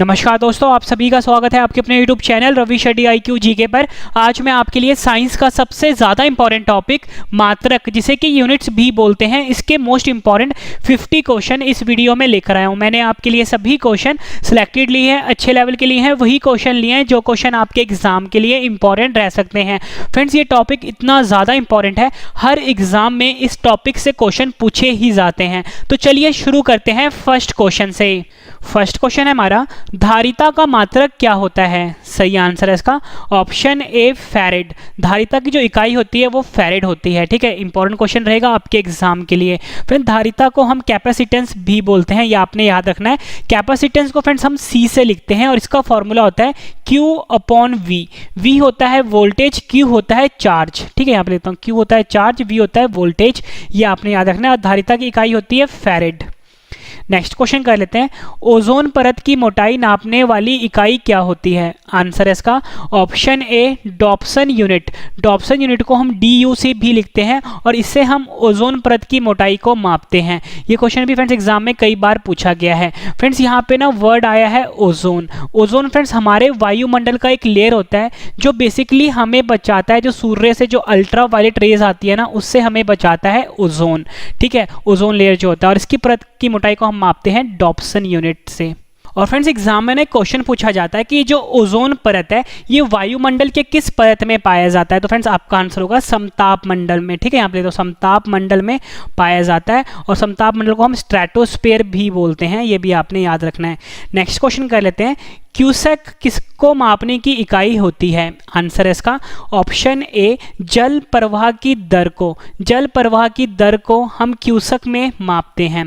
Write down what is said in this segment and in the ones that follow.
नमस्कार दोस्तों, आप सभी का स्वागत है आपके अपने YouTube channel Ravi Shetty IQ GK पर। आज मैं आपके लिए साइंस का सबसे ज़्यादा इंपॉर्टेंट टॉपिक मात्रक, जिसे कि यूनिट्स भी बोलते हैं, इसके मोस्ट इंपॉर्टेंट 50 क्वेश्चन इस वीडियो में लेकर आया हूं। मैंने आपके लिए सभी क्वेश्चन सिलेक्टेड लिए हैं, अच्छे लेवल के लिए हैं, वही क्वेश्चन लिए हैं जो क्वेश्चन आपके एग्जाम के लिए इंपॉर्टेंट रह सकते हैं। फ्रेंड्स, ये टॉपिक इतना ज़्यादा इंपॉर्टेंट है, हर एग्जाम में इस टॉपिक से क्वेश्चन पूछे ही जाते हैं। तो चलिए शुरू करते हैं फर्स्ट क्वेश्चन से। फर्स्ट क्वेश्चन है हमारा, धारिता का मात्रक क्या होता है? सही आंसर है इसका ऑप्शन ए फैरेड। धारिता की जो इकाई होती है वो फैरेड होती है। ठीक है, इंपॉर्टेंट क्वेश्चन रहेगा आपके एग्जाम के लिए। फ्रेंड, धारिता को हम कैपेसिटेंस भी बोलते हैं, ये आपने याद रखना है। कैपेसिटेंस को फ्रेंड्स हम सी से लिखते हैं और इसका फॉर्मूला होता है Q अपॉन V। V होता है वोल्टेज, Q होता है चार्ज। ठीक है, यहाँ पे लिखता हूँ, Q होता है चार्ज, V होता है वोल्टेज, ये आपने याद रखना है। और धारिता की इकाई होती है फैरेड। नेक्स्ट क्वेश्चन कर लेते हैं, ओजोन परत की मोटाई नापने वाली इकाई क्या होती है? आंसर है इसका option A Dobson unit. Dobson unit को हम DU से भी लिखते हैं और इससे हम ओजोन परत की मोटाई को मापते हैं। ये क्वेश्चन भी फ्रेंड्स एग्जाम में कई बार पूछा गया है। फ्रेंड्स, यहाँ पे ना वर्ड आया है ओजोन। ओजोन फ्रेंड्स हमारे वायुमंडल का एक लेयर होता है जो बेसिकली हमें बचाता है, जो सूर्य से जो अल्ट्रा वायलेट रेज आती है ना, उससे हमें बचाता है ओजोन। ठीक है, ओजोन लेयर जो होता है, और इसकी परत की मोटाई को हम मापते हैं डॉप्सन यूनिट से। और फ्रेंड्स, एग्जाम में क्वेश्चन पूछा जाता है कि जो ओजोन परत है ये वायुमंडल के किस परत में पाया जाता है? तो फ्रेंड्स आपका आंसर होगा समताप मंडल में। ठीक है, यहाँ पे तो समताप मंडल में पाया जाता है और समताप मंडल को हम स्ट्रेटोस्फीयर भी बोलते हैं, ये भी आपने याद रखना है। नेक्स्ट क्वेश्चन कर लेते हैं, क्यूसेक किसको मापने की इकाई होती है? आंसर है इसका ऑप्शन ए जल प्रवाह की दर को। जल प्रवाह की दर को हम क्यूसेक में मापते हैं।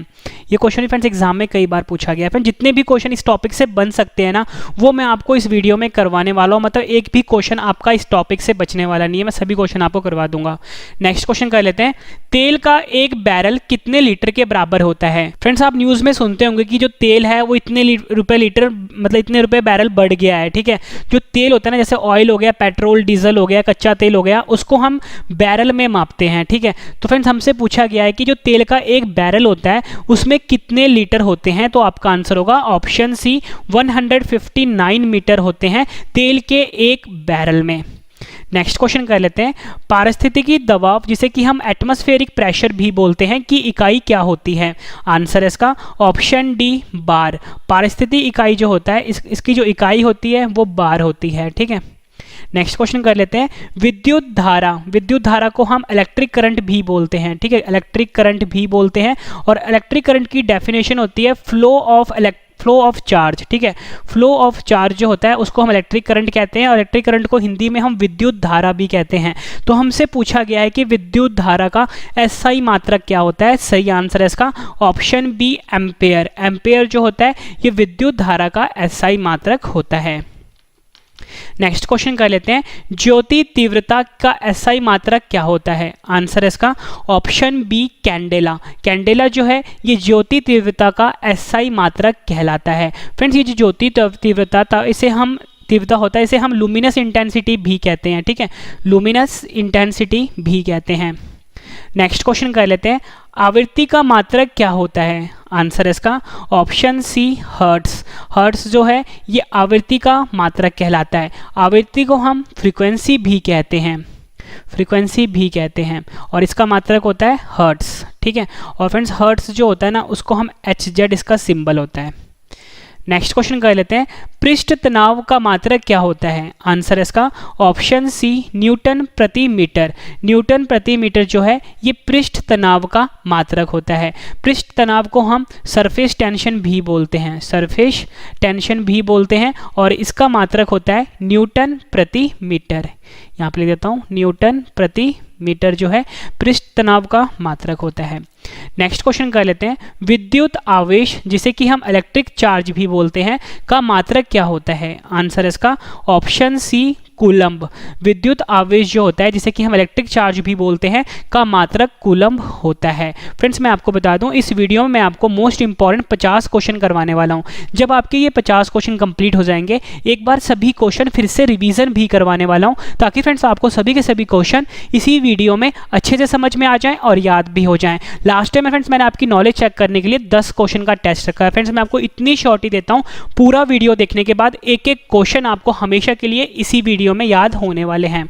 ये क्वेश्चन फ्रेंड्स एग्जाम में कई बार पूछा गया है। फ्रेंड्स, जितने भी क्वेश्चन इस टॉपिक से बन सकते हैं ना, वो मैं आपको इस वीडियो में करवाने वाला हूँ। मतलब एक भी क्वेश्चन आपका इस टॉपिक से बचने वाला नहीं है, मैं सभी क्वेश्चन आपको करवा दूंगा। नेक्स्ट क्वेश्चन कर लेते हैं, तेल का एक बैरल कितने लीटर के बराबर होता है? फ्रेंड्स, आप न्यूज में सुनते होंगे कि जो तेल है वो इतने रुपए लीटर, मतलब इतने रुपए बैरल बढ़ गया है। ठीक है, जो तेल होता है ना, जैसे ऑयल हो गया, पेट्रोल, डीजल हो गया, कच्चा तेल हो गया, उसको हम बैरल में मापते हैं। ठीक है, तो फ्रेंड्स हमसे पूछा गया है कि जो तेल का एक बैरल होता है उसमें कितने लीटर होते हैं? तो आपका आंसर होगा ऑप्शन सी 159 मीटर होते हैं तेल के एक बैरल में। नेक्स्ट क्वेश्चन कर लेते हैं, पारिस्थितिकी दबाव, जिसे कि हम एटमॉस्फेरिक प्रेशर भी बोलते हैं, की इकाई क्या होती है? आंसर है इसका ऑप्शन डी बार। पारिस्थितिकी इकाई जो होता है, इसकी जो इकाई होती है वो बार होती है। ठीक है, नेक्स्ट क्वेश्चन कर लेते हैं, विद्युत धारा। विद्युत धारा को हम इलेक्ट्रिक करंट भी बोलते हैं। ठीक है, इलेक्ट्रिक करंट भी बोलते हैं और इलेक्ट्रिक करंट की डेफिनेशन होती है फ्लो ऑफ चार्ज। ठीक है, फ्लो ऑफ चार्ज जो होता है उसको हम इलेक्ट्रिक करंट कहते हैं और इलेक्ट्रिक करंट को हिंदी में हम विद्युत धारा भी कहते हैं। तो हमसे पूछा गया है कि विद्युत धारा का SI मात्रक क्या होता है? सही आंसर है इसका ऑप्शन बी एम्पेयर। एम्पेयर जो होता है ये विद्युत धारा का SI मात्रक होता है। नेक्स्ट क्वेश्चन कर लेते हैं, ज्योति तीव्रता का SI मात्रक क्या होता है? आंसर है इसका ऑप्शन बी कैंडेला। कैंडेला जो है ये ज्योति तीव्रता का SI मात्रक कहलाता है। फ्रेंड्स, ये जो ज्योति तीव्रता इसे हम तीव्रता होता है, इसे हम लुमिनस इंटेंसिटी भी कहते हैं। ठीक है, लुमिनस इंटेंसिटी भी कहते हैं। नेक्स्ट क्वेश्चन कर लेते हैं, आवृत्ति का मात्रक क्या होता है? आंसर है इसका ऑप्शन सी हर्ट्स। हर्ट्स जो है ये आवृत्ति का मात्रक कहलाता है। आवृत्ति को हम फ्रीक्वेंसी भी कहते हैं, फ्रीक्वेंसी भी कहते हैं और इसका मात्रक होता है हर्ट्स। ठीक है, और फ्रेंड्स हर्ट्स जो होता है ना, उसको हम HZ इसका सिंबल होता है। नेक्स्ट क्वेश्चन कर लेते हैं, पृष्ठ तनाव का मात्रक क्या होता है? आंसर है इसका ऑप्शन सी न्यूटन प्रति मीटर। न्यूटन प्रति मीटर जो है ये पृष्ठ तनाव का मात्रक होता है। पृष्ठ तनाव को हम सरफेस टेंशन भी बोलते हैं, सरफेस टेंशन भी बोलते हैं और इसका मात्रक होता है न्यूटन प्रति मीटर। यहाँ पे लिख देता हूँ, न्यूटन प्रति मीटर जो है पृष्ठ तनाव का मात्रक होता है। नेक्स्ट क्वेश्चन कर लेते हैं, विद्युत आवेश, जिसे कि हम इलेक्ट्रिक चार्ज भी बोलते हैं, का मात्रक क्या होता है? आंसर इसका ऑप्शन सी कूलम्ब। विद्युत आवेश जो होता है, जिसे कि हम इलेक्ट्रिक चार्ज भी बोलते हैं, का मात्रक कूलम्ब होता है। फ्रेंड्स, मैं आपको बता दूं, इस वीडियो में मैं आपको मोस्ट इंपॉर्टेंट 50 क्वेश्चन करवाने वाला हूं। जब आपके ये 50 क्वेश्चन कंप्लीट हो जाएंगे, एक बार सभी क्वेश्चन फिर से रिवीजन भी करवाने वाला हूं, ताकि फ्रेंड्स आपको सभी के सभी क्वेश्चन इसी वीडियो में अच्छे से समझ में आ जाएं और याद भी हो जाएं। लास्ट टाइम फ्रेंड्स मैंने आपकी नॉलेज चेक करने के लिए 10 क्वेश्चन का टेस्ट रखा है। फ्रेंड्स मैं आपको इतनी शॉर्टी देता हूं, पूरा वीडियो देखने के बाद एक एक क्वेश्चन आपको हमेशा के लिए इसी वीडियो में याद होने वाले हैं।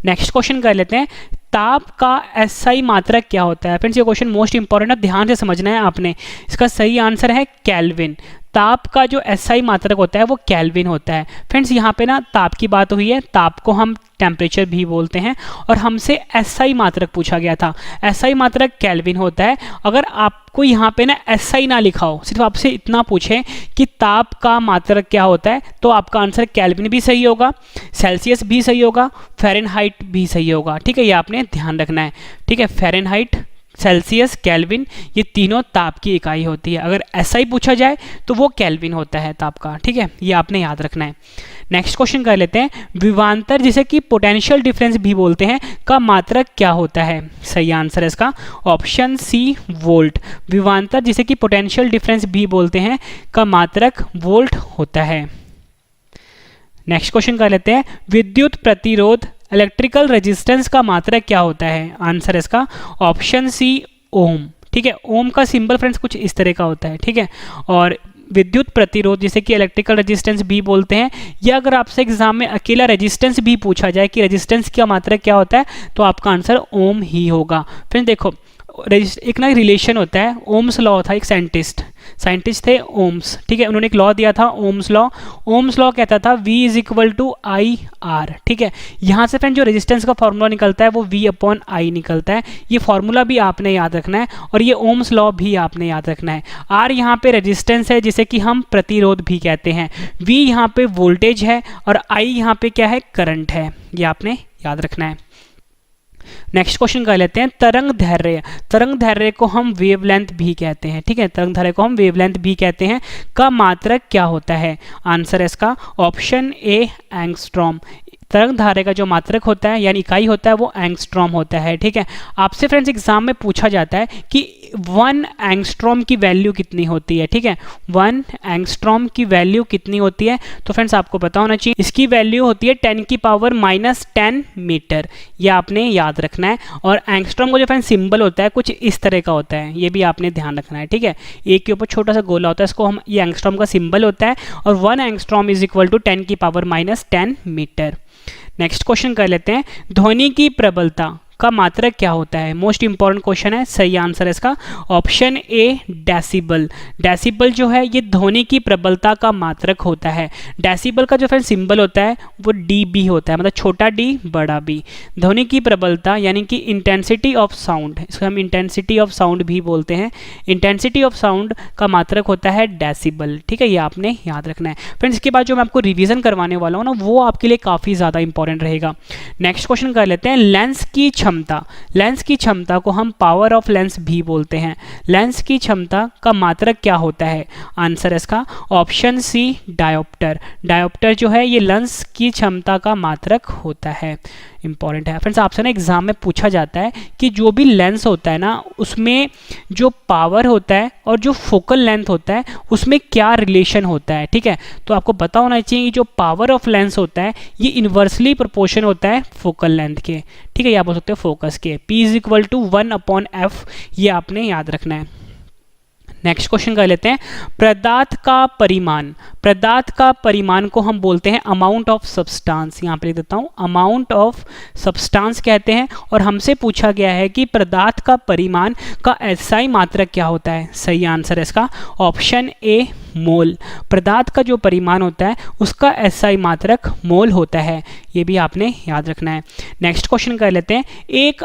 नेक्स्ट क्वेश्चन कर लेते हैं, ताप का एसआई मात्रक क्या होता है। फ्रेंड्स ये क्वेश्चन मोस्ट इंपॉर्टेंट है, ध्यान से समझना है आपने। इसका सही आंसर है केल्विन। ताप का जो एसआई मात्रक होता है वो केल्विन होता है। फ्रेंड्स यहाँ पे ना ताप की बात हुई है, ताप को हम टेम्परेचर भी बोलते हैं, और हमसे एसआई मात्रक पूछा गया था। एसआई मात्रक केल्विन होता है। अगर आपको यहाँ पे ना एसआई ना लिखा हो, सिर्फ आपसे इतना पूछे कि ताप का मात्रक क्या होता है, तो आपका आंसर केल्विन भी सही होगा, सेल्सियस भी सही होगा, फ़ारेनहाइट भी सही होगा। ठीक है, ये आपने ध्यान रखना है। ठीक है, फ़ारेनहाइट, सेल्सियस, केल्विन, ये तीनों ताप की इकाई होती है। अगर एसआई पूछा जाए तो वो केल्विन होता है ताप का। ठीक है, ये आपने याद रखना है। नेक्स्ट क्वेश्चन कर लेते हैं, विभवांतर जिसे कि पोटेंशियल डिफरेंस भी बोलते हैं का मात्रक क्या होता है। सही आंसर है इसका ऑप्शन सी, वोल्ट। विभवांतर जिसे कि पोटेंशियल डिफरेंस भी बोलते हैं का मात्रक वोल्ट होता है। नेक्स्ट क्वेश्चन कर लेते हैं, विद्युत प्रतिरोध इलेक्ट्रिकल रेजिस्टेंस का मात्रक क्या होता है। आंसर इसका ऑप्शन सी, ओम। ठीक है, ओम का सिंबल फ्रेंड्स कुछ इस तरह का होता है। ठीक है, और विद्युत प्रतिरोध जिसे कि इलेक्ट्रिकल रेजिस्टेंस भी बोलते हैं, या अगर आपसे एग्जाम में अकेला रेजिस्टेंस भी पूछा जाए कि रेजिस्टेंस का मात्रक क्या होता है, तो आपका आंसर ओम ही होगा। फ्रेंड्स देखो, एक ना रिलेशन होता है, ओम्स लॉ था, एक साइंटिस्ट थे ओम्स। ठीक है, उन्होंने एक लॉ दिया था ओम्स लॉ। ओम्स लॉ कहता था V = IR। ठीक है, यहाँ से फ्रेंड जो रेजिस्टेंस का फॉर्मूला निकलता है वो V/I निकलता है। ये फॉर्मूला भी आपने याद रखना है, और ये ओम्स लॉ भी आपने याद रखना है। R यहाँ पे रेजिस्टेंस है जिसे कि हम प्रतिरोध भी कहते हैं, V यहाँ पे वोल्टेज है, और I यहाँ पे क्या है, करंट है। ये आपने याद रखना है। नेक्स्ट क्वेश्चन कर लेते हैं, तरंग दैर्घ्य को हम वेवलेंथ भी कहते हैं। ठीक है, तरंग दैर्घ्य को हम वेवलेंथ भी कहते हैं का मात्रक क्या होता है। आंसर है इसका ऑप्शन ए, एंगस्ट्रॉम। तरंग दैर्घ्य का जो मात्रक होता है यानी इकाई होता है वो एंगस्ट्रॉम होता है। ठीक है, आपसे फ्रेंड्स एग्जाम में पूछा जाता है कि 1 एंगस्ट्रॉम की वैल्यू कितनी होती है। ठीक है, 1 एंगस्ट्रॉम की वैल्यू कितनी होती है, तो फ्रेंड्स आपको पता होना चाहिए इसकी वैल्यू होती है 10⁻⁻10 मीटर। ये आपने याद रखना है। और एंगस्ट्रॉम का जो फ्रेंड्स सिंबल होता है कुछ इस तरह का होता है, ये भी आपने ध्यान रखना है। ठीक है, एक के ऊपर छोटा सा गोला होता है, इसको हम, ये एंगस्ट्रॉम का सिंबल होता है, और 1 एंगस्ट्रॉम = 10⁻⁻10 मीटर। नेक्स्ट क्वेश्चन कर लेते हैं, ध्वनि की प्रबलता का मात्रक क्या होता है। मोस्ट इंपॉर्टेंट क्वेश्चन है, सही आंसर है इसका ऑप्शन ए, डेसिबल। डेसिबल जो है ये ध्वनि की प्रबलता का मात्रक होता है। डेसिबल का जो फ्रेंड सिंबल होता है वो डीबी होता है, मतलब छोटा डी बड़ा बी। ध्वनि की प्रबलता यानी कि इंटेंसिटी ऑफ साउंड, इसको हम इंटेंसिटी ऑफ साउंड भी बोलते हैं। इंटेंसिटी ऑफ साउंड का मात्रक होता है डेसिबल। ठीक है, ये आपने याद रखना है। फ्रेंड्स इसके बाद जो मैं आपको रिवीजन करवाने वाला हूँ ना, वो आपके लिए काफ़ी ज़्यादा इंपॉर्टेंट रहेगा। नेक्स्ट क्वेश्चन कर लेते हैं, लेंस की क्षमता को हम पावर ऑफ लेंस भी बोलते हैं। लेंस की क्षमता का मात्रक क्या होता है। आंसर इसका ऑप्शन सी, डायोप्टर। डायोप्टर जो है ये लेंस की क्षमता का मात्रक होता है। इंपॉर्टेंट है फ्रेंड्स, आपसे ना एग्जाम में पूछा जाता है कि जो भी लेंस होता है ना, उसमें जो पावर होता है और जो फोकल लेंथ होता है उसमें क्या रिलेशन होता है। ठीक है, तो आपको पता होना चाहिए कि जो पावर ऑफ लेंस होता है ये इन्वर्सली प्रोपोर्शन होता है फोकल लेंथ के। ठीक है, या बोल सकते हो फोकस के। P = 1/f, ये आपने याद रखना है। नेक्स्ट क्वेश्चन कर लेते हैं, पदार्थ का परिमाण को हम बोलते हैं अमाउंट ऑफ सब्सटेंस। यहाँ पे लिख देता हूँ, अमाउंट ऑफ सब्सटेंस कहते हैं, और हमसे पूछा गया है कि पदार्थ का परिमाण का एसआई मात्रक क्या होता है। सही आंसर है इसका ऑप्शन ए, मोल। पदार्थ का जो परिमाण होता है उसका एसआई मात्रक मोल होता है। ये भी आपने याद रखना है। नेक्स्ट क्वेश्चन कर लेते हैं, एक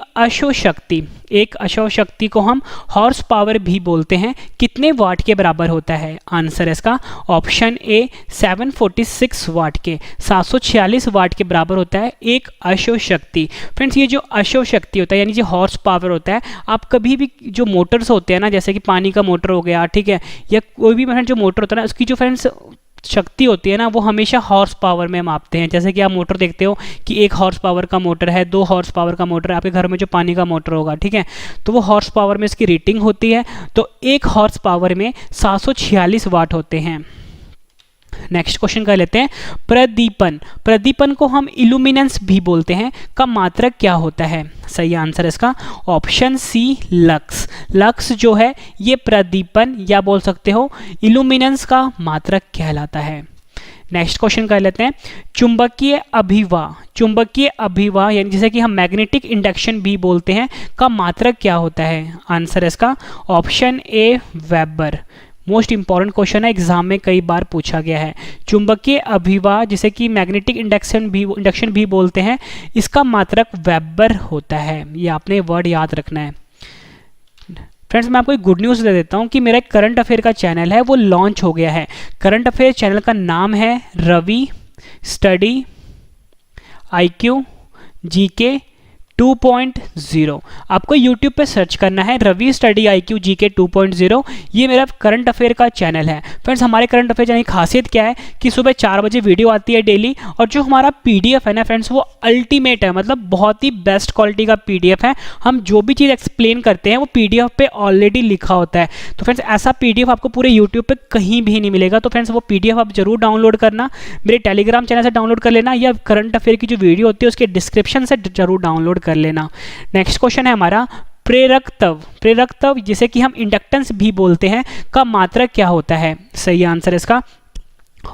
अश्व शक्ति को हम हॉर्स पावर भी बोलते हैं, कितने वाट के बराबर होता है। आंसर है इसका ऑप्शन ए, 746 वाट के, 746 वाट के बराबर होता है एक अश्व शक्ति। फ्रेंड्स ये जो अश्व शक्ति होता है यानी जो हॉर्स पावर होता है, आप कभी भी जो मोटर्स होते हैं ना, जैसे कि पानी का मोटर हो गया, ठीक है, या कोई भी जो मोटर होता है ना, उसकी जो फ्रेंड्स शक्ति होती है ना, वो हमेशा हॉर्स पावर में मापते हैं। जैसे कि आप मोटर देखते हो कि 1 हॉर्स पावर का मोटर है, 2 हॉर्स पावर का मोटर है, आपके घर में जो पानी का मोटर होगा, ठीक है, तो वो हॉर्स पावर में इसकी रेटिंग होती है। तो 1 हॉर्स पावर में 746 वाट होते हैं। नेक्स्ट क्वेश्चन कर लेते हैं, प्रदीपन। प्रदीपन को हम इल्यूमिनेंस भी बोलते हैं, का मात्रक क्या होता है? सही आंसर इसका ऑप्शन सी लक्स। लक्स जो है ये प्रदीपन या बोल सकते हो इल्यूमिनेंस का मात्रक कहलाता है। नेक्स्ट क्वेश्चन कर लेते हैं, चुंबकीय अभिवाह। चुंबकीय अभिवाह यानी जिसे कि हम मैग्नेटिक इंडक्शन भी बोलते हैं, का मात्रक क्या होता है? आंसर इसका option A weber. Most important question है, एग्जाम में कई बार पूछा गया है। चुंबकीय अभिवाह जिसे कि मैग्नेटिक इंडक्शन भी बोलते हैं, इसका मात्रक वेबर होता है। ये आपने वर्ड याद रखना है। फ्रेंड्स मैं आपको एक गुड न्यूज़ दे देता हूँ कि मेरा एक करंट अफेयर का चैनल है वो लॉन्च हो गया है। करंट अफेयर चैनल का नाम है रवि स्टडी IQ GK 2.0। आपको YouTube पे सर्च करना है रवि स्टडी IQ GK 2.0। ये मेरा करंट अफेयर का चैनल है। फ्रेंड्स हमारे करंट अफेयर चैनल की खासियत क्या है कि सुबह 4 बजे वीडियो आती है डेली, और जो हमारा PDF है ना फ्रेंड्स वो अल्टीमेट है, मतलब बहुत ही बेस्ट क्वालिटी का PDF है। हम जो भी चीज़ एक्सप्लेन करते हैं वो PDF पे ऑलरेडी लिखा होता है। तो फ्रेंड्स ऐसा PDF आपको पूरे YouTube पे कहीं भी नहीं मिलेगा। तो फ्रेंड्स वो PDF आप जरूर डाउनलोड करना, मेरे टेलीग्राम चैनल से डाउनलोड कर लेना, या करंट अफेयर की जो वीडियो होती है उसके डिस्क्रिप्शन से जरूर डाउनलोड कर लेना। नेक्स्ट क्वेश्चन है हमारा, प्रेरकत्व। प्रेरकत्व जिसे कि हम इंडक्टेंस भी बोलते हैं, का मात्रक क्या होता है? सही आंसर इसका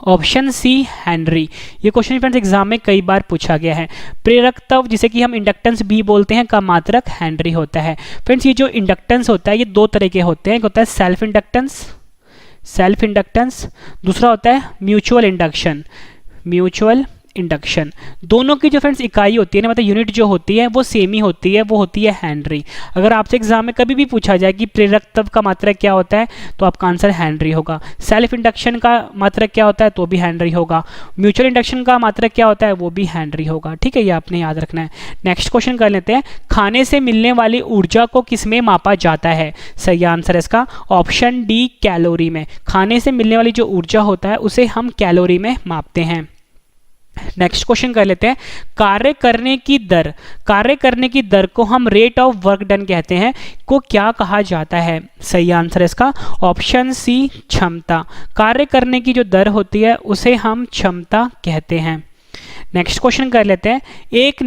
ऑप्शन सी हेनरी। ये क्वेश्चन फ्रेंड्स एग्जाम में कई बार पूछा गया है। प्रेरकत्व जिसे कि हम इंडक्टेंस भी बोलते हैं, का मात्रक हेनरी होता है। फ्रेंड्स ये जो इंडक्टेंस होता है ये दो तरह के होते हैं, एक होता है सेल्फ इंडक्टेंस, दूसरा होता है म्यूचुअल इंडक्शन। दोनों की जो फ्रेंड्स इकाई होती है ना, मतलब यूनिट जो होती है वो सेम ही होती है, वो होती है हेनरी। अगर आपसे एग्जाम में कभी भी पूछा जाए कि प्रेरकत्व का मात्रक क्या होता है, तो आपका आंसर हेनरी होगा। सेल्फ इंडक्शन का मात्रक क्या होता है, तो भी हेनरी होगा। म्यूचुअल इंडक्शन का मात्रक क्या होता है, वो भी हेनरी होगा। ठीक है, ये आपने याद रखना है। नेक्स्ट क्वेश्चन कर लेते हैं, खाने से मिलने वाली ऊर्जा को किसमें मापा जाता है? सही आंसर इसका ऑप्शन डी कैलोरी में। खाने से मिलने वाली जो ऊर्जा होता है उसे हम कैलोरी में मापते हैं। नेक्स्ट क्वेश्चन कर लेते हैं, कार्य करने की दर को हम रेट ऑफ वर्क डन कहते हैं, को क्या कहा जाता है? सही आंसर इसका ऑप्शन सी क्षमता। कार्य करने की जो दर होती है उसे हम क्षमता कहते हैं। नेक्स्ट क्वेश्चन कर लेते हैं, एक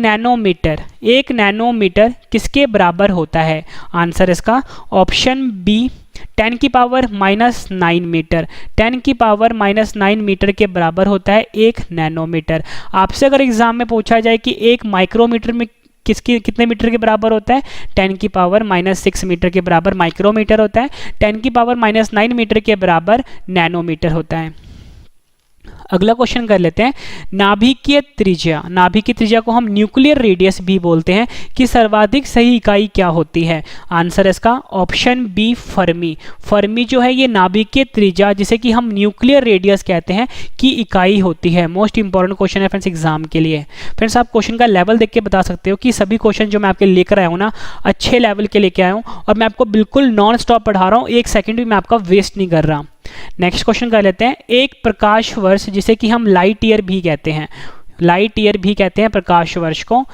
नैनोमीटर किसके बराबर होता है? आंसर इसका ऑप्शन बी 10 की पावर -9 मीटर। 10 की पावर -9 मीटर के बराबर होता है एक नैनोमीटर। आपसे अगर एग्जाम में पूछा जाए कि एक माइक्रोमीटर में कितने मीटर के बराबर होता है, 10 की पावर -6 मीटर के बराबर माइक्रोमीटर होता है। 10 की पावर -9 मीटर के बराबर नैनोमीटर होता है। अगला क्वेश्चन कर लेते हैं, नाभिकीय त्रिज्या को हम न्यूक्लियर रेडियस भी बोलते हैं, कि सर्वाधिक सही इकाई क्या होती है? आंसर इसका ऑप्शन बी फर्मी। फर्मी जो है ये नाभिकीय त्रिज्या जिसे कि हम न्यूक्लियर रेडियस कहते हैं की इकाई होती है। मोस्ट इंपॉर्टेंट क्वेश्चन है फ्रेंड्स एग्जाम के लिए। फ्रेंड्स आप क्वेश्चन का लेवल देख के बता सकते हो कि सभी क्वेश्चन जो मैं आपके लेकर आया हूँ ना अच्छे लेवल के लेके आया हूँ, और मैं आपको बिल्कुल नॉन स्टॉप पढ़ा रहा हूँ, एक सेकंड भी मैं आपका वेस्ट नहीं कर रहा। नेक्स्ट क्वेश्चन कर लेते हैं, एक प्रकाश वर्ष जिसे कि हम लाइट ईयर भी कहते हैं प्रकाश वर्ष को,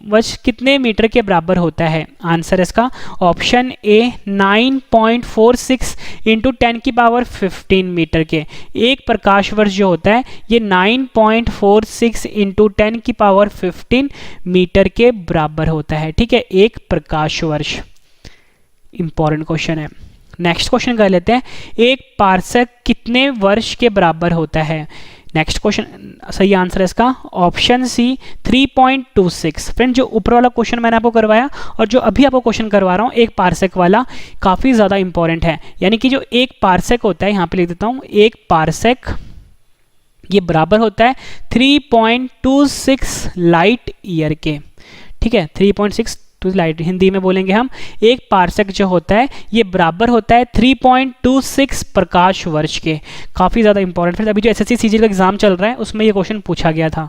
वर्ष कितने मीटर के बराबर होता है? आंसर इसका ऑप्शन ए 9.46 इंटू 10 की पावर 15 मीटर के। एक प्रकाश वर्ष जो होता है ये 9.46 इंटू 10 की पावर 15 मीटर के बराबर होता है। ठीक है, एक प्रकाश वर्ष। इंपॉर्टेंट क्वेश्चन है। नेक्स्ट क्वेश्चन कर लेते हैं, एक पार्सक कितने वर्ष के बराबर होता है? नेक्स्ट क्वेश्चन सही आंसर है इसका ऑप्शन सी 3.26। फ्रेंड जो ऊपर वाला क्वेश्चन मैंने आपको करवाया और जो अभी आपको क्वेश्चन करवा रहा हूँ एक पार्सक वाला, काफ़ी ज़्यादा इंपॉर्टेंट है। यानी कि जो एक पार्सक होता है, यहाँ पे लिख देता हूँ, एक पार्सक ये बराबर होता है 3.26 लाइट ईयर के। ठीक है, 3.6 लाइट हिंदी में बोलेंगे हम। एक पार्सक जो होता है ये बराबर होता है 3.26 प्रकाश वर्ष के। काफ़ी ज़्यादा इंपॉर्टेंट। फिर अभी जो एसएससी सीजी का एग्जाम चल रहा है उसमें ये क्वेश्चन पूछा गया था।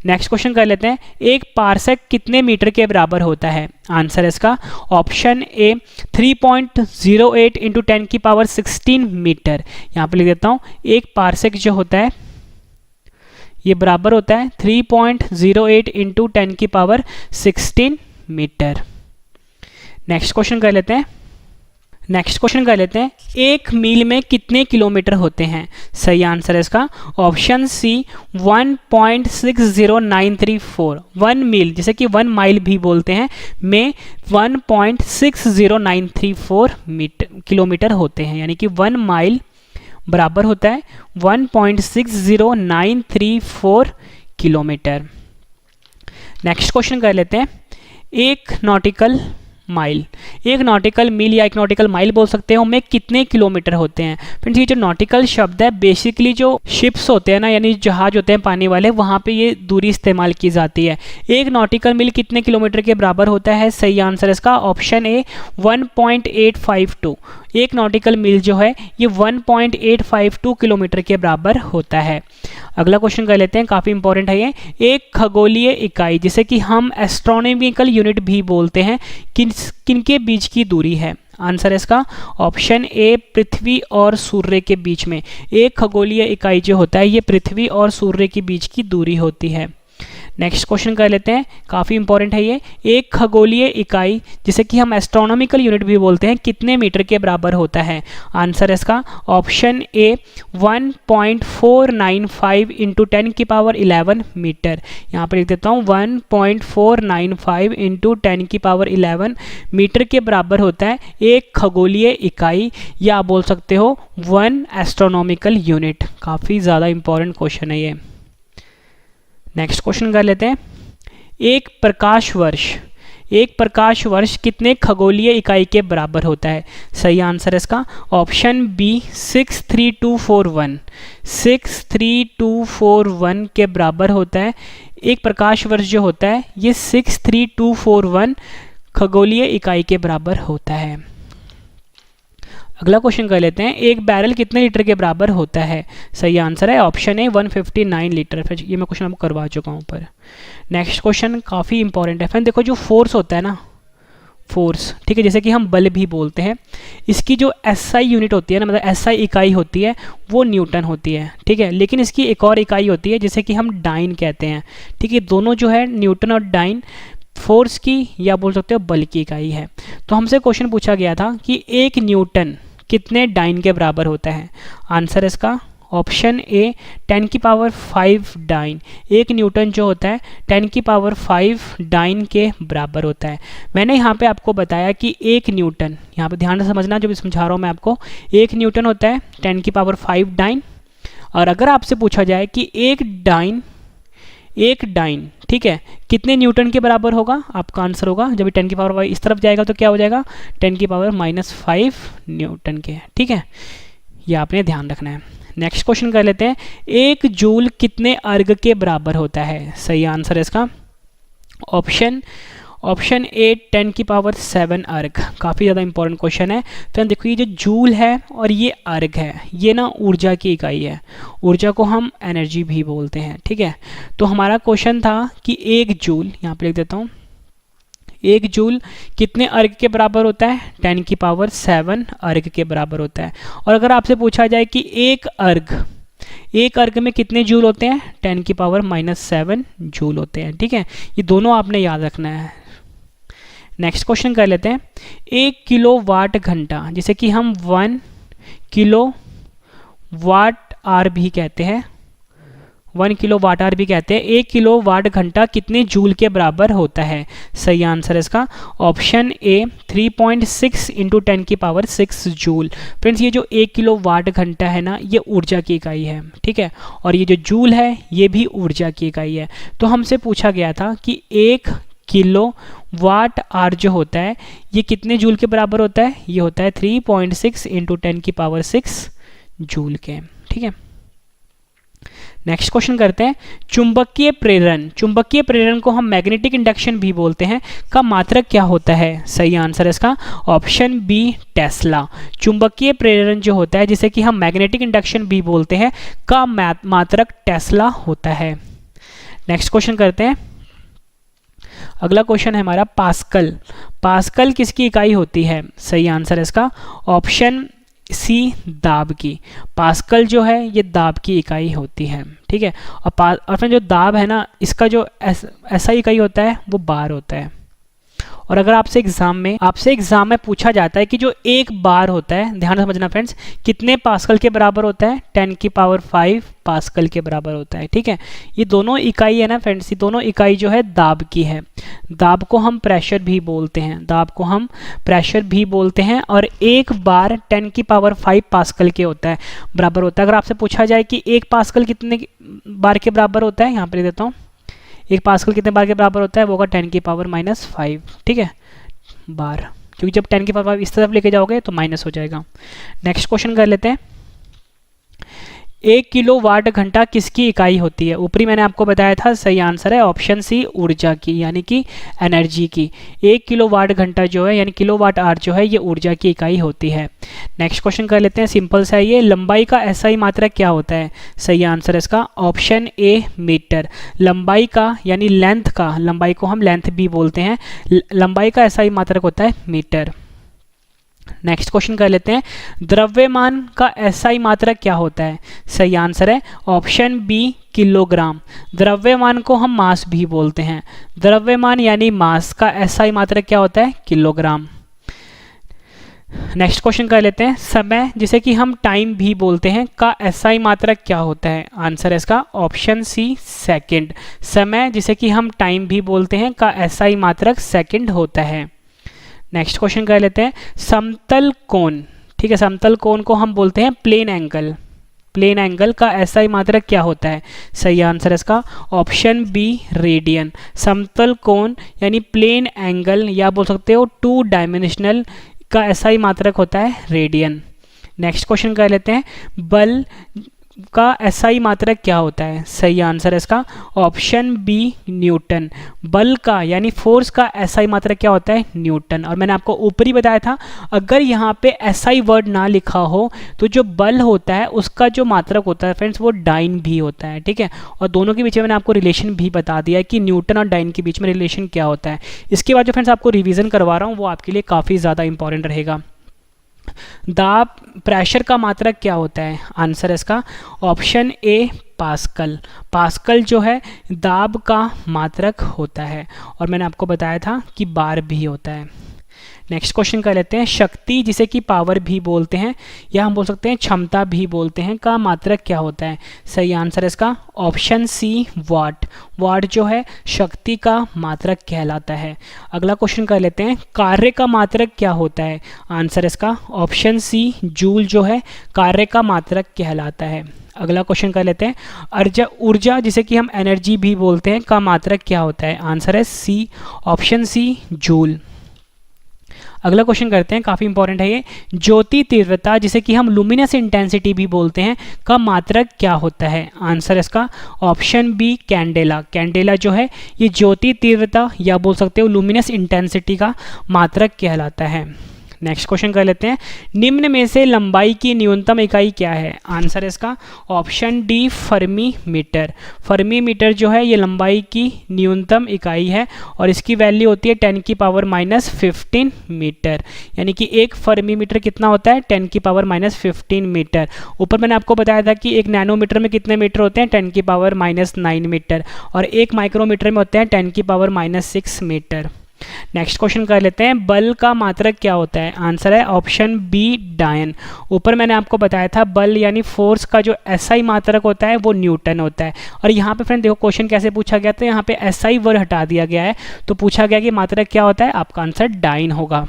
नेक्स्ट क्वेश्चन कर लेते हैं, एक पार्सक कितने मीटर के बराबर होता है? आंसर इसका ऑप्शन ए 3.08 इंटू 10 की पावर 16 मीटर। यहाँ पे लिख देता हूँ, एक पार्सक जो होता है ये बराबर होता है 3.08 इंटू 10 की पावर 16 मीटर। नेक्स्ट क्वेश्चन कर लेते हैं, नेक्स्ट क्वेश्चन कर लेते हैं, एक मील में कितने किलोमीटर होते हैं? सही आंसर है इसका ऑप्शन सी 1.60934। 1 मील जिसे कि 1 माइल भी बोलते हैं में 1.60934 किलोमीटर होते हैं, यानी कि 1 माइल बराबर होता है 1.60934 किलोमीटर। नेक्स्ट क्वेश्चन कर लेते हैं, एक नॉटिकल माइल, एक नॉटिकल मील या एक नॉटिकल माइल बोल सकते हैं, में कितने किलोमीटर होते हैं? फ्रेंड्स ये जो नॉटिकल शब्द है बेसिकली जो शिप्स होते हैं ना, यानी जहाज होते हैं पानी वाले, वहाँ पे ये दूरी इस्तेमाल की जाती है। एक नॉटिकल मील कितने किलोमीटर के बराबर होता है? सही आंसर इसका ऑप्शन ए 1.852। एक नॉटिकल मील जो है ये 1.852 किलोमीटर के बराबर होता है। अगला क्वेश्चन कर लेते हैं, काफ़ी इंपॉर्टेंट है ये, एक खगोलीय इकाई जिसे कि हम एस्ट्रोनॉमिकल यूनिट भी बोलते हैं, किनके बीच की दूरी है? आंसर है इसका ऑप्शन ए पृथ्वी और सूर्य के बीच में। एक खगोलीय इकाई जो होता है ये पृथ्वी और सूर्य के बीच की दूरी होती है। नेक्स्ट क्वेश्चन कर लेते हैं, काफ़ी इंपॉर्टेंट है ये, एक खगोलीय इकाई जिसे कि हम एस्ट्रोनॉमिकल यूनिट भी बोलते हैं कितने मीटर के बराबर होता है? आंसर है इसका ऑप्शन ए 1.495 इंटू 10 की पावर 11 मीटर। यहाँ पर लिख देता हूँ 1.495 इंटू 10 की पावर 11 मीटर के बराबर होता है एक खगोलीय इकाई, या आप बोल सकते हो 1 एस्ट्रोनॉमिकल यूनिट। काफ़ी ज़्यादा इंपॉर्टेंट क्वेश्चन है ये। नेक्स्ट क्वेश्चन कर लेते हैं, एक प्रकाश वर्ष कितने खगोलीय इकाई के बराबर होता है? सही आंसर है इसका ऑप्शन बी 63241। 63241 के बराबर होता है एक प्रकाश वर्ष जो होता है ये 63241 खगोलीय इकाई के बराबर होता है। अगला क्वेश्चन कर लेते हैं, एक बैरल कितने लीटर के बराबर होता है? सही आंसर है ऑप्शन ए 159 लीटर। फिर ये मैं क्वेश्चन आपको करवा चुका हूँ पर। नेक्स्ट क्वेश्चन काफ़ी इंपॉर्टेंट है फ्रेंड, देखो जो फोर्स होता है ना, फोर्स, ठीक है, जैसे कि हम बल भी बोलते हैं, इसकी जो एसआई यूनिट होती है ना, मतलब एसआई इकाई होती है वो न्यूटन होती है, ठीक है, लेकिन इसकी एक और इकाई होती है जिसे कि हम डाइन कहते हैं, ठीक है। दोनों जो है न्यूटन और डाइन फोर्स की या बोल सकते हो बल की इकाई है। तो हमसे क्वेश्चन पूछा गया था कि एक न्यूटन कितने डाइन के बराबर होता है? आंसर इसका ऑप्शन ए 10 की पावर 5 डाइन। एक न्यूटन जो होता है 10 की पावर 5 डाइन के बराबर होता है। मैंने यहाँ पे आपको बताया कि एक न्यूटन, यहाँ पे ध्यान से समझना जो भी समझा रहा हूँ मैं आपको, एक न्यूटन होता है 10 की पावर 5 डाइन। और अगर आपसे पूछा जाए कि एक डाइन ठीक है कितने न्यूटन के बराबर होगा, आपका आंसर होगा जब 10 की पावर इस तरफ जाएगा तो क्या हो जाएगा 10 की पावर -5 न्यूटन के, ठीक है, ये आपने ध्यान रखना है। नेक्स्ट क्वेश्चन कर लेते हैं, एक जूल कितने अर्ग के बराबर होता है? सही आंसर है इसका ऑप्शन ए 10 की पावर 7 अर्ग। काफ़ी ज़्यादा इंपॉर्टेंट क्वेश्चन है। तो देखो ये जो जूल है और ये अर्ग है, ये ना ऊर्जा की इकाई है, ऊर्जा को हम एनर्जी भी बोलते हैं, ठीक है। तो हमारा क्वेश्चन था कि एक जूल, यहाँ पे लिख देता हूँ, एक जूल कितने अर्ग के बराबर होता है? 10 की पावर 7 अर्ग के बराबर होता है। और अगर आपसे पूछा जाए कि एक अर्ग में कितने जूल होते हैं? 10 की पावर -7 जूल होते हैं, ठीक है। ये दोनों आपने याद रखना है। नेक्स्ट क्वेश्चन कर लेते हैं, 1 किलोवाट घंटा जिसे कि हम 1 किलोवाट आवर भी कहते हैं, 1 किलोवाट आवर भी कहते हैं, 1 किलोवाट घंटा कितने जूल के बराबर होता है? सही आंसर है इसका ऑप्शन ए 3.6 इंटू 10 की पावर 6 जूल। फ्रेंड्स ये जो 1 किलोवाट घंटा है ना, ये ऊर्जा की इकाई है, ठीक है, और ये जो जूल है ये भी ऊर्जा की इकाई है। तो हमसे पूछा गया था कि 1 किलोवाट आवर जो होता है ये कितने जूल के बराबर होता है? ये होता है 3.6 इंटू 10 की पावर 6 जूल के, ठीक है। नेक्स्ट क्वेश्चन करते हैं, चुंबकीय प्रेरण को हम मैग्नेटिक इंडक्शन भी बोलते हैं, का मात्रक क्या होता है? सही आंसर है इसका ऑप्शन बी टेस्ला। चुंबकीय प्रेरण जो होता है जिसे कि हम मैग्नेटिक इंडक्शन भी बोलते हैं, का मात्रक टेस्ला होता है। नेक्स्ट क्वेश्चन करते हैं, अगला क्वेश्चन है हमारा पास्कल किसकी इकाई होती है? सही आंसर है इसका ऑप्शन सी दाब की। पास्कल जो है ये दाब की इकाई होती है, ठीक है। और फिर जो दाब है ना, इसका जो ऐसा इकाई होता है वो बार होता है। और अगर आपसे एग्जाम में पूछा जाता है कि जो एक बार होता है, ध्यान से समझना फ्रेंड्स, कितने पास्कल के बराबर होता है, 10⁵ पास्कल के बराबर होता है। ठीक है, ये दोनों इकाई है ना फ्रेंड्स, ये दोनों इकाई जो है दाब की है। दाब को हम प्रेशर भी बोलते हैं, और एक बार 10⁵ पास्कल के होता है, बराबर होता है। अगर आपसे पूछा जाए कि एक पास्कल कितने बार के बराबर होता है, यहाँ पर देता हूँ, एक पास्कल कितने बार के बराबर होता है, वो होगा 10⁻⁵। ठीक है, बार, क्योंकि जब 10⁵ इस तरफ लेके जाओगे तो माइनस हो जाएगा। नेक्स्ट क्वेश्चन कर लेते हैं। 1 किलोवाट घंटा किसकी इकाई होती है? ऊपरी मैंने आपको बताया था, सही आंसर है ऑप्शन सी, ऊर्जा की, यानी कि एनर्जी की। 1 किलोवाट घंटा जो है यानी किलोवाट आवर जो है, ये ऊर्जा की इकाई होती है। नेक्स्ट क्वेश्चन कर लेते हैं, सिंपल सा ये, लंबाई का एसआई मात्रक क्या होता है? सही आंसर है इसका ऑप्शन ए, मीटर। लंबाई का यानी लेंथ का, लंबाई को हम लेंथ भी बोलते हैं, लंबाई का एसआई मात्रक होता है मीटर। नेक्स्ट क्वेश्चन कर लेते हैं, द्रव्यमान का एसआई मात्रक क्या होता है? सही आंसर है ऑप्शन बी, किलोग्राम। द्रव्यमान को हम मास भी बोलते हैं, द्रव्यमान यानी मास का एसआई मात्रक क्या होता है? किलोग्राम। नेक्स्ट क्वेश्चन कर लेते हैं, समय जिसे कि हम टाइम भी बोलते हैं का एसआई मात्रक क्या होता है? आंसर है इसका ऑप्शन सी, सेकंड। समय जिसे कि हम टाइम भी बोलते हैं का एसआई मात्रक सेकंड होता है। नेक्स्ट क्वेश्चन कर लेते हैं, समतल कोण, ठीक है, समतल कोण को हम बोलते हैं प्लेन एंगल। प्लेन एंगल का एसआई मात्रक क्या होता है? सही आंसर है इसका ऑप्शन बी, रेडियन। समतल कोण यानी प्लेन एंगल, या बोल सकते हो 2 डायमेंशनल का एसआई मात्रक होता है रेडियन। नेक्स्ट क्वेश्चन कर लेते हैं, बल का एसआई मात्रक क्या होता है? सही आंसर है इसका ऑप्शन बी, न्यूटन। बल का यानी फोर्स का एसआई मात्रक क्या होता है? न्यूटन। और मैंने आपको ऊपर ही बताया था, अगर यहाँ पे एसआई वर्ड ना लिखा हो तो जो बल होता है उसका जो मात्रक होता है फ्रेंड्स, वो डाइन भी होता है। ठीक है, और दोनों के बीच में मैंने आपको रिलेशन भी बता दिया है कि न्यूटन और डाइन के बीच में रिलेशन क्या होता है। इसके बाद जो फ्रेंड्स आपको रिविजन करवा रहा हूँ वो आपके लिए काफ़ी ज़्यादा इंपॉर्टेंट रहेगा। दाब, प्रेशर का मात्रक क्या होता है? आंसर है इसका ऑप्शन ए, पास्कल। पास्कल जो है दाब का मात्रक होता है, और मैंने आपको बताया था कि बार भी होता है। नेक्स्ट क्वेश्चन कर लेते हैं, शक्ति जिसे कि पावर भी बोलते हैं या हम बोल सकते हैं क्षमता भी बोलते हैं का मात्रक क्या होता है? सही आंसर है इसका ऑप्शन सी, वाट। वाट जो है शक्ति का मात्रक कहलाता है। अगला क्वेश्चन कर लेते हैं, कार्य का मात्रक क्या होता है? आंसर इसका ऑप्शन सी, जूल जो है कार्य का मात्रक कहलाता है। अगला क्वेश्चन कर लेते हैं, ऊर्जा जिसे कि हम एनर्जी भी बोलते हैं का मात्रक क्या होता है? आंसर है सी, ऑप्शन सी, जूल। अगला क्वेश्चन करते हैं, काफ़ी इंपॉर्टेंट है ये, ज्योति तीव्रता जिसे कि हम लुमिनस इंटेंसिटी भी बोलते हैं का मात्रक क्या होता है? आंसर इसका ऑप्शन बी, कैंडेला। कैंडेला जो है ये ज्योति तीव्रता या बोल सकते हो लुमिनस इंटेंसिटी का मात्रक कहलाता है। नेक्स्ट क्वेश्चन कर लेते हैं, निम्न में से लंबाई की न्यूनतम इकाई क्या है? आंसर इसका option D, fermi metre. Fermi metre जो है ये लंबाई की न्यूनतम इकाई है, और इसकी वैल्यू होती है 10⁻⁻15 मीटर, यानी कि एक फर्मी मीटर कितना होता है? 10⁻⁻15 मीटर। ऊपर मैंने आपको बताया था कि एक नैनोमीटर में कितने मीटर होते हैं? 10⁻⁻9 मीटर, और एक माइक्रोमीटर में होते हैं 10⁻⁻6 मीटर। नेक्स्ट क्वेश्चन कर लेते हैं, बल का मात्रक क्या होता है? आंसर है ऑप्शन बी, डायन। ऊपर मैंने आपको बताया था बल यानी फोर्स का जो एसआई मात्रक होता है वो न्यूटन होता है, और यहाँ पे फ्रेंड देखो क्वेश्चन कैसे पूछा गया था, यहाँ पे एसआई वर्ड हटा दिया गया है, तो पूछा गया कि मात्रक क्या होता है? आपका आंसर डायन होगा।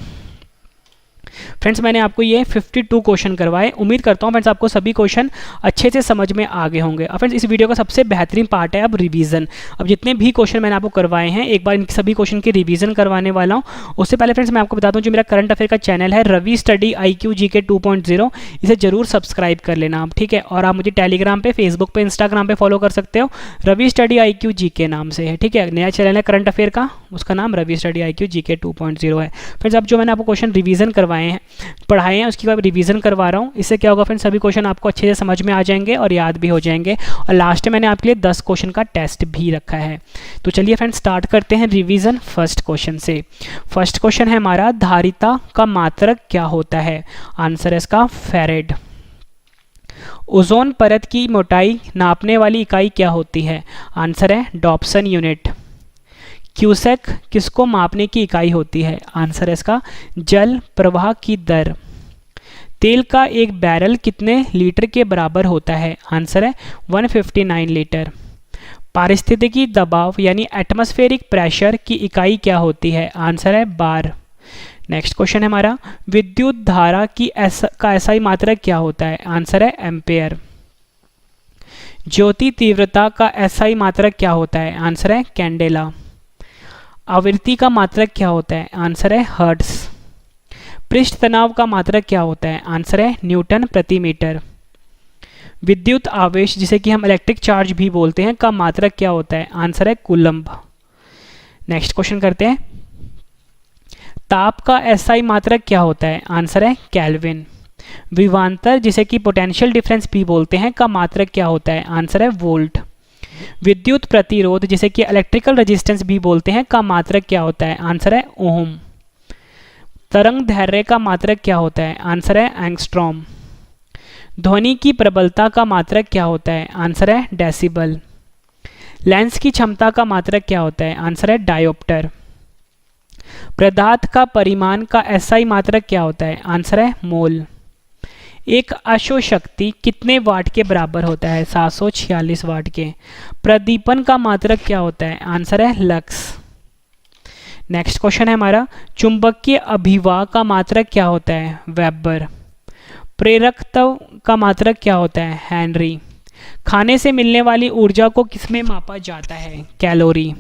फ्रेंड्स मैंने आपको ये 52 क्वेश्चन करवाए, उम्मीद करता हूँ फ्रेंड्स आपको सभी क्वेश्चन अच्छे से समझ में आ गए होंगे। अब फ्रेंड्स इस वीडियो का सबसे बेहतरीन पार्ट है अब रिवीजन। अब जितने भी क्वेश्चन मैंने आपको करवाए हैं एक बार इन सभी क्वेश्चन की रिवीजन करवाने वाला हूँ। उससे पहले फ्रेंड्स मैं आपको बता दूँ, जो मेरा करंट अफेयर का चैनल है रवि स्टडी IQ GK 2.0, इसे जरूर सब्सक्राइब कर लेना आप, ठीक है। और आप मुझे टेलीग्राम पे, फेसबुक पे, इंस्टाग्राम पे फॉलो कर सकते हो, रवि स्टडी IQ GK नाम से है, ठीक है। नया चैनल है करंट अफेयर का, उसका नाम रवि स्टडी IQ GK 2.0 है। फ्रेंड्स अब जो मैंने आपको क्वेश्चन रिवीजन करवाए हैं, पढ़ाए हैं, उसकी बाद रिवीजन करवा रहा हूँ। इससे क्या होगा फ्रेंड्स, सभी क्वेश्चन आपको अच्छे से समझ में आ जाएंगे और याद भी हो जाएंगे, और लास्ट में मैंने आपके लिए 10 क्वेश्चन का टेस्ट भी रखा है। तो चलिए फ्रेंड्स स्टार्ट करते हैं रिवीजन फर्स्ट क्वेश्चन से। फर्स्ट क्वेश्चन है हमारा, धारिता का मात्रक क्या होता है? आंसर है इसका फैरेड। ओजोन परत की मोटाई नापने वाली इकाई क्या होती है? आंसर है डॉप्सन यूनिट। क्यूसेक किसको मापने की इकाई होती है? आंसर है इसका जल प्रवाह की दर। तेल का एक बैरल कितने लीटर के बराबर होता है? आंसर है 159 लीटर। पारिस्थितिकी दबाव यानी एटमॉस्फेरिक प्रेशर की इकाई क्या होती है? आंसर है बार। नेक्स्ट क्वेश्चन है हमारा, विद्युत धारा की एसआई मात्रक क्या होता है? आंसर है एम्पेयर। ज्योति तीव्रता का एसआई मात्रक क्या होता है? आंसर है कैंडेला। आवृत्ति का मात्रक क्या होता है? आंसर है हर्ट्ज। पृष्ठ तनाव का मात्रक क्या होता है? आंसर है न्यूटन प्रति मीटर। विद्युत आवेश जिसे कि हम इलेक्ट्रिक चार्ज भी बोलते हैं का मात्रक क्या होता है? आंसर है कूलम्ब। नेक्स्ट क्वेश्चन करते हैं, ताप का एसआई मात्रक क्या होता है? आंसर है केल्विन। विभवांतर जिसे कि पोटेंशियल डिफरेंस भी बोलते हैं का मात्रक क्या होता है? आंसर है वोल्ट। विद्युत प्रतिरोध जिसे कि इलेक्ट्रिकल रेजिस्टेंस भी बोलते हैं का मात्रक क्या होता है? आंसर है ओम। तरंग दैर्ध्य का मात्रक क्या होता है? आंसर है एंगस्ट्रॉम। ध्वनि की प्रबलता का मात्रक क्या होता है? आंसर है डेसिबल। लेंस की क्षमता का मात्रक क्या होता है? आंसर है डायोप्टर। पदार्थ का परिमाण का एसआई मात्रक क्या होता है? आंसर है मोल। एक अशोशक्ति कितने वाट के बराबर होता है? 746 वाट के। प्रदीपन का मात्रक क्या होता है? आंसर है लक्स। नेक्स्ट क्वेश्चन है हमारा, चुंबकीय अभिवाह का मात्रक क्या होता है? वेबर। प्रेरकत्व का मात्रक क्या होता है? हेनरी। खाने से मिलने वाली ऊर्जा को किसमें मापा जाता है? कैलोरी।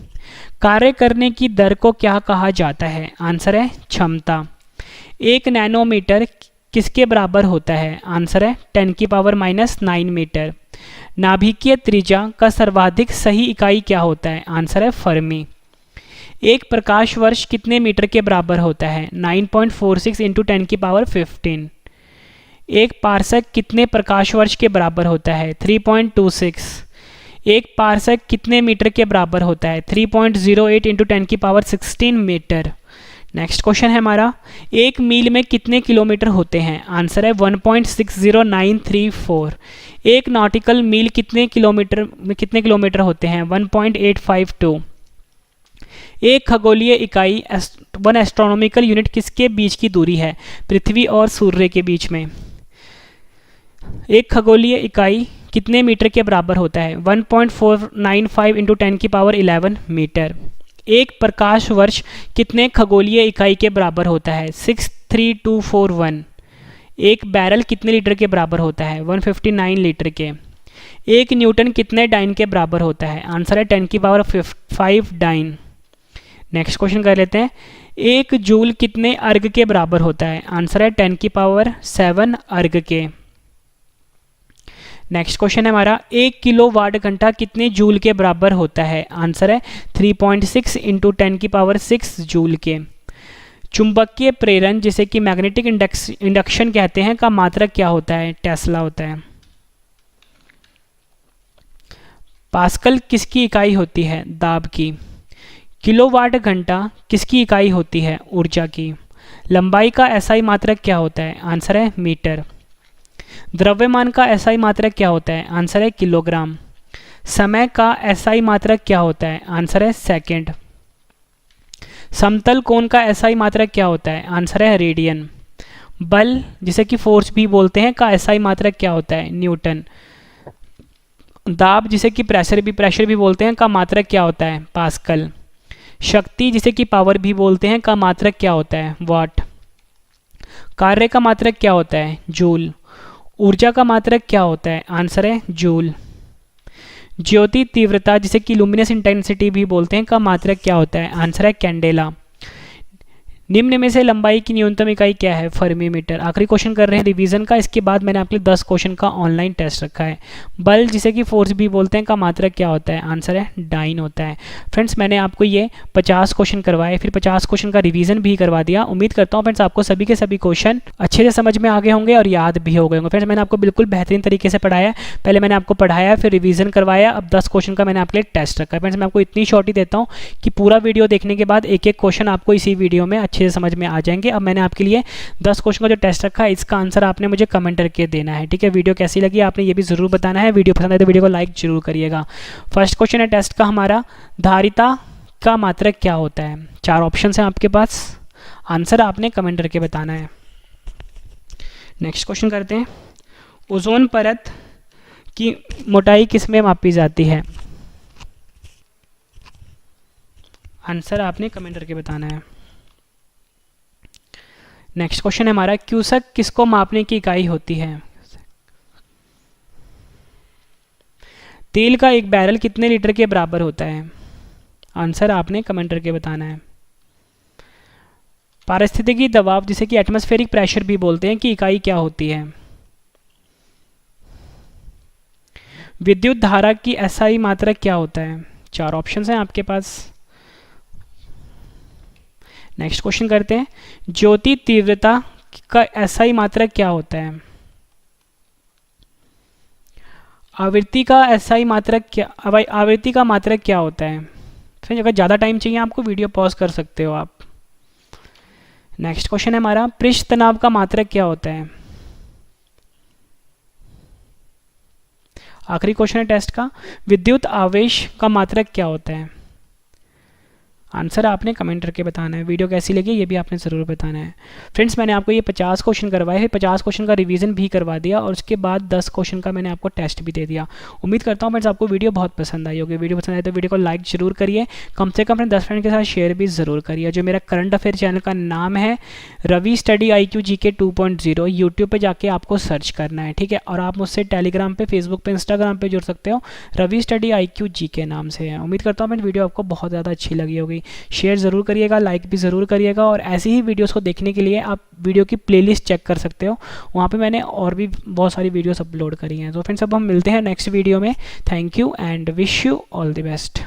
कार्य करने की दर को क्या कहा जाता है? आंसर है क्षमता। 1 नैनोमीटर किसके बराबर होता है? आंसर है 10⁻⁹ मीटर। नाभिकीय त्रिज्या का सर्वाधिक सही इकाई क्या होता है? आंसर है फर्मी। एक प्रकाश वर्ष कितने मीटर के बराबर होता है? 9.46 × 10⁻15। एक पार्सक कितने प्रकाश वर्ष के बराबर होता है? 3.26। एक पार्सक कितने मीटर के बराबर होता है? 3.08 × 10⁻16 मीटर। नेक्स्ट क्वेश्चन है हमारा, एक मील में कितने किलोमीटर होते हैं? आंसर है 1.60934। एक नॉटिकल मील कितने किलोमीटर होते हैं? 1.852। एक खगोलीय इकाई 1 एस्ट्रोनॉमिकल यूनिट किसके बीच की दूरी है? पृथ्वी और सूर्य के बीच में। एक खगोलीय इकाई कितने मीटर के बराबर होता है? 1.495 × 10⁻11 मीटर। एक प्रकाश वर्ष कितने खगोलीय इकाई के बराबर होता है? 63241। एक बैरल कितने लीटर के बराबर होता है? 159 लीटर के। एक न्यूटन कितने डाइन के बराबर होता है? आंसर है 10⁵ डाइन। नेक्स्ट क्वेश्चन कर लेते हैं, एक जूल कितने अर्ग के बराबर होता है? आंसर है 10⁷ अर्ग के। नेक्स्ट क्वेश्चन है हमारा, 1 किलोवाट घंटा कितने जूल के बराबर होता है? आंसर है 3.6 × 10⁶ जूल के। चुंबकीय प्रेरण जिसे कि मैग्नेटिक इंडक्शन कहते हैं का मात्रक क्या होता है? टेस्ला होता है। पास्कल किसकी इकाई होती है? दाब की। किलोवाट घंटा किसकी इकाई होती है? ऊर्जा की। लंबाई का एसआई मात्रक क्या होता है? आंसर है मीटर। द्रव्यमान का एसआई मात्रक क्या होता है? आंसर है किलोग्राम। समय का एसआई मात्रक क्या होता है? आंसर है सेकंड। समतल कोण का एसआई मात्रक क्या होता है? आंसर है रेडियन। बल जिसे कि फोर्स भी बोलते हैं का एसआई मात्रक क्या होता है? न्यूटन। दाब जिसे कि प्रेशर भी बोलते हैं का मात्रक क्या होता है? पास्कल। शक्ति जिसे कि पावर भी बोलते हैं का मात्रक क्या होता है? वाट। कार्य का मात्रक क्या होता है? जूल। ऊर्जा का मात्रक क्या होता है? आंसर है जूल। ज्योति तीव्रता जिसे कि लुमिनस इंटेंसिटी भी बोलते हैं का मात्रक क्या होता है? आंसर है कैंडेला। निम्न में से लंबाई की न्यूनतम इकाई क्या है? Fermi metre. आखिरी क्वेश्चन कर रहे हैं रिवीजन का, इसके बाद मैंने आपके लिए 10 क्वेश्चन का ऑनलाइन टेस्ट रखा है। बल जिसे कि फोर्स भी बोलते हैं का मात्रक क्या होता है? आंसर है डाइन होता है। फ्रेंड्स मैंने आपको ये 50 क्वेश्चन करवाए, फिर 50 क्वेश्चन का रिवीजन भी करवा दिया। उम्मीद करता हूँ फ्रेंड्स आपको सभी के सभी क्वेश्चन अच्छे से समझ में आ गए होंगे और याद भी हो गए होंगे। फ्रेंड्स मैंने आपको बिल्कुल बेहतरीन तरीके से पढ़ाया, पहले मैंने आपको पढ़ाया फिर रिवीजन करवाया, अब 10 क्वेश्चन का मैंने आपके लिए टेस्ट रखा है। फ्रेंड्स मैं आपको इतनी शॉर्ट ही देता हूँ कि पूरा वीडियो देखने के बाद एक एक क्वेश्चन आपको इसी वीडियो में अच्छे से समझ में आ जाएंगे। अब मैंने आपके लिए 10 क्वेश्चन का जो टेस्ट रखा है इसका आंसर आपने मुझे कमेंट करके देना है, ठीक है। वीडियो कैसी लगी आपने ये भी जरूर बताना है। वीडियो पसंद है तो वीडियो को लाइक जरूर करिएगा। फर्स्ट क्वेश्चन है टेस्ट का हमारा, धारिता का मात्रक क्या होता है? 4 ऑप्शन हैं आपके पास, आंसर आपने कमेंट करके बताना है। नेक्स्ट क्वेश्चन करते हैं, ओजोन परत की मोटाई किस में मापी जाती है? आंसर आपने कमेंट करके बताना है। नेक्स्ट क्वेश्चन है हमारा, क्यूसेक किसको मापने की इकाई होती है? तेल का एक बैरल कितने लीटर के बराबर होता है? आंसर आपने कमेंट करके बताना है। पारिस्थितिकी दबाव जिसे कि एटमॉस्फेरिक प्रेशर भी बोलते हैं की इकाई क्या होती है? विद्युत धारा की एसआई मात्रक क्या होता है? 4 ऑप्शंस हैं आपके पास। नेक्स्ट क्वेश्चन करते हैं, ज्योति तीव्रता का एसआई मात्रक क्या होता है? आवृत्ति का एसआई मात्रक क्या, आवृत्ति का मात्रक क्या होता है? फिर अगर ज़्यादा टाइम चाहिए आपको वीडियो पॉज कर सकते हो आप। नेक्स्ट क्वेश्चन है हमारा, पृष्ठ तनाव का मात्रक क्या होता है? आखिरी क्वेश्चन है टेस्ट का, विद्युत आवेश का मात्रक क्या होता है? आंसर आपने कमेंट करके बताना है। वीडियो कैसी लगी ये भी आपने ज़रूर बताना है। फ्रेंड्स मैंने आपको ये 50 क्वेश्चन करवाए हैं, 50 क्वेश्चन का रिवीजन भी करवा दिया और उसके बाद 10 क्वेश्चन का मैंने आपको टेस्ट भी दे दिया। उम्मीद करता हूँ फ्रेंड्स आपको वीडियो बहुत पसंद आई होगी। वीडियो पसंद आए तो वीडियो को लाइक जरूर करिए, कम से कम अपने 10 फ्रेंड के साथ शेयर भी ज़रूर करिए। जो मेरा करंट अफेयर चैनल का नाम है Ravi study IQ GK 2.0, YouTube पर जाके आपको सर्च करना है, ठीक है। और आप मुझसे टेलीग्राम पे, फेसबुक पे, इंस्टाग्राम पे जुड़ सकते हो, रवि स्टडी IQ GK नाम से है। उम्मीद करता हूँ फ्रेंड्स वीडियो आपको बहुत ज़्यादा अच्छी लगी होगी। शेयर ज़रूर करिएगा, लाइक भी ज़रूर करिएगा और ऐसी ही वीडियोस को देखने के लिए आप वीडियो की प्लेलिस्ट चेक कर सकते हो, वहाँ पे मैंने और भी बहुत सारी वीडियोस अपलोड करी हैं। तो फ्रेंड्स अब हम मिलते हैं नेक्स्ट वीडियो में। Thank you and wish you all the best.